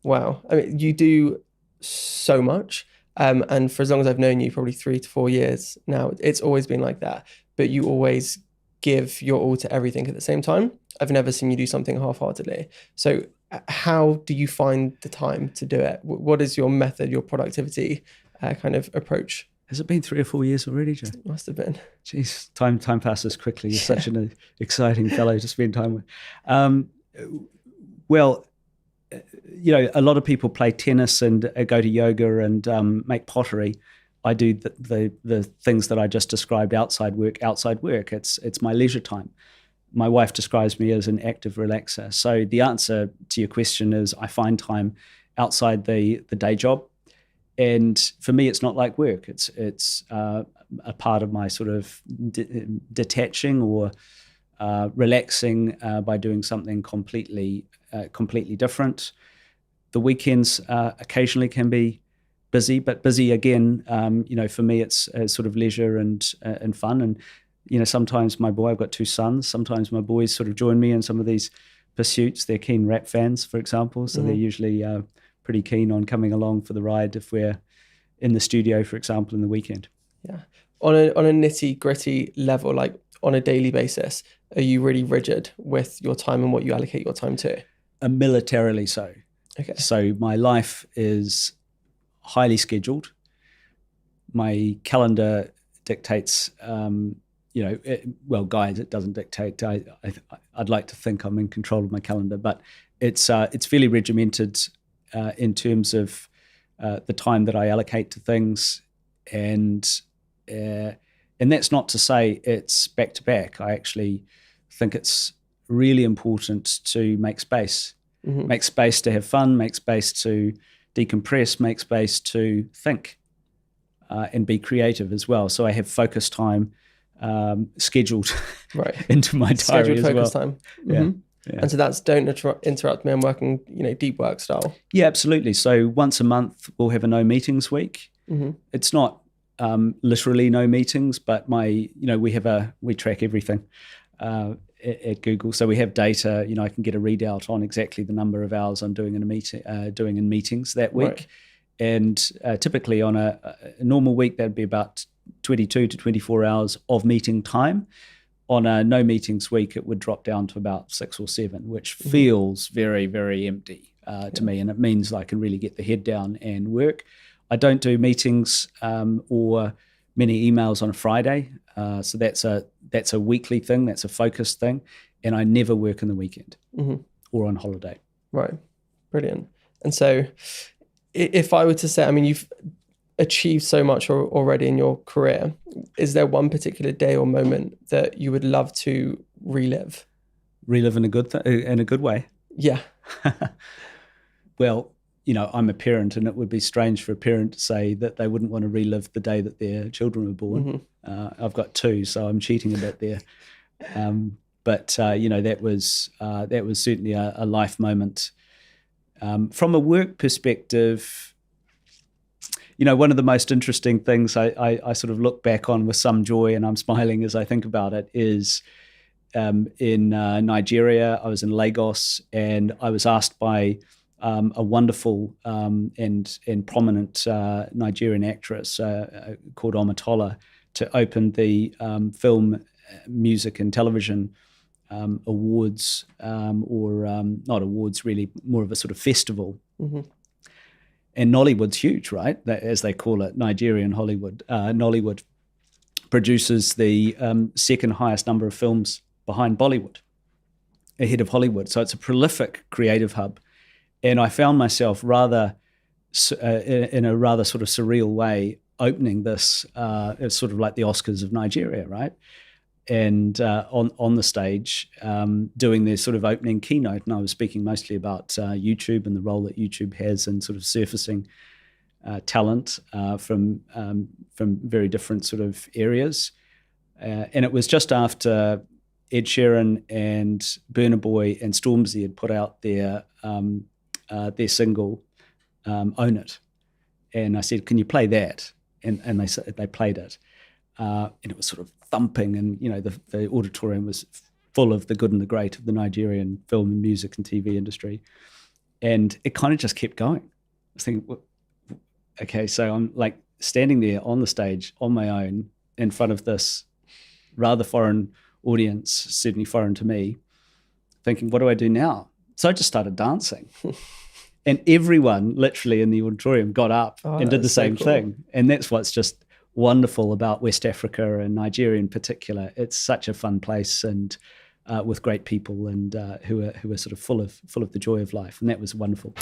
Wow. I mean, you do so much. And for as long as I've known you, probably 3 to 4 years now, it's always been like that. But you always give your all to everything at the same time. I've never seen you do something half-heartedly. So how do you find the time to do it? What is your method, your productivity kind of approach? Has it been 3 or 4 years already, Joe? Must have been. Jeez, time passes quickly. You're such an exciting fellow to spend time with. Well, a lot of people play tennis and go to yoga and make pottery. I do the things that I just described outside work. It's my leisure time. My wife describes me as an active relaxer. So the answer to your question is I find time outside the day job. And for me, it's not like work. It's a part of my sort of detaching or relaxing by doing something completely different. The weekends occasionally can be busy, but busy again. For me, it's sort of leisure and fun. And sometimes I've got two sons. Sometimes my boys sort of join me in some of these pursuits. They're keen rap fans, for example, so they're usually pretty keen on coming along for the ride if we're in the studio, for example, in the weekend. Yeah. On a nitty gritty level, like on a daily basis, are you really rigid with your time and what you allocate your time to? Militarily so. Okay. So my life is highly scheduled. My calendar dictates, guys, it doesn't dictate. I'd like to think I'm in control of my calendar, but it's fairly regimented in terms of the time that I allocate to things, and that's not to say it's back to back. I actually think it's really important to make space, make space to have fun, make space to decompress, make space to think, and be creative as well. So I have focus time scheduled into my diary scheduled as focus well. time. Yeah. And so that's don't interrupt me. I'm working, deep work style. Yeah, absolutely. So once a month we'll have a no meetings week. It's not literally no meetings, but we track everything at Google. So we have data. I can get a readout on exactly the number of hours I'm doing in a meeting, doing in meetings that week. Right. And typically on a normal week that'd be about 22 to 24 hours of meeting time. On a no meetings week, it would drop down to about 6 or 7, which feels very, very empty to me. And it means I can really get the head down and work. I don't do meetings or many emails on a Friday. So that's a weekly thing. That's a focused thing. And I never work on the weekend or on holiday. Right. Brilliant. And so if I were to say, you've achieved so much already in your career, is there one particular day or moment that you would love to relive in a good way? Yeah. Well, I'm a parent, and it would be strange for a parent to say that they wouldn't want to relive the day that their children were born. I've got two, so I'm cheating a bit there. But that was certainly a life moment. From a work perspective, one of the most interesting things I sort of look back on with some joy, and I'm smiling as I think about it, is in Nigeria. I was in Lagos, and I was asked by a wonderful and prominent Nigerian actress called Omatola to open the Film, Music and Television Awards, or not awards really, more of a sort of festival. And Nollywood's huge, right? As they call it, Nigerian Hollywood. Nollywood produces the second highest number of films behind Bollywood, ahead of Hollywood. So it's a prolific creative hub. And I found myself in a rather sort of surreal way opening this. It's sort of like the Oscars of Nigeria, right? And on the stage, doing their sort of opening keynote, and I was speaking mostly about YouTube and the role that YouTube has in sort of surfacing talent from very different sort of areas. And it was just after Ed Sheeran and Burna Boy and Stormzy had put out their single "Own It," and I said, "Can you play that?" And they played it, and it was sort of thumping, and the auditorium was full of the good and the great of the Nigerian film and music and TV industry. And it kind of just kept going. I was thinking, okay, so I'm like standing there on the stage on my own in front of this rather foreign audience, certainly foreign to me, thinking, what do I do now? So I just started dancing. And everyone literally in the auditorium got up and did the same thing. And that's what's just wonderful about West Africa and Nigeria in particular. It's such a fun place, and with great people, and who are sort of full of the joy of life. And that was wonderful.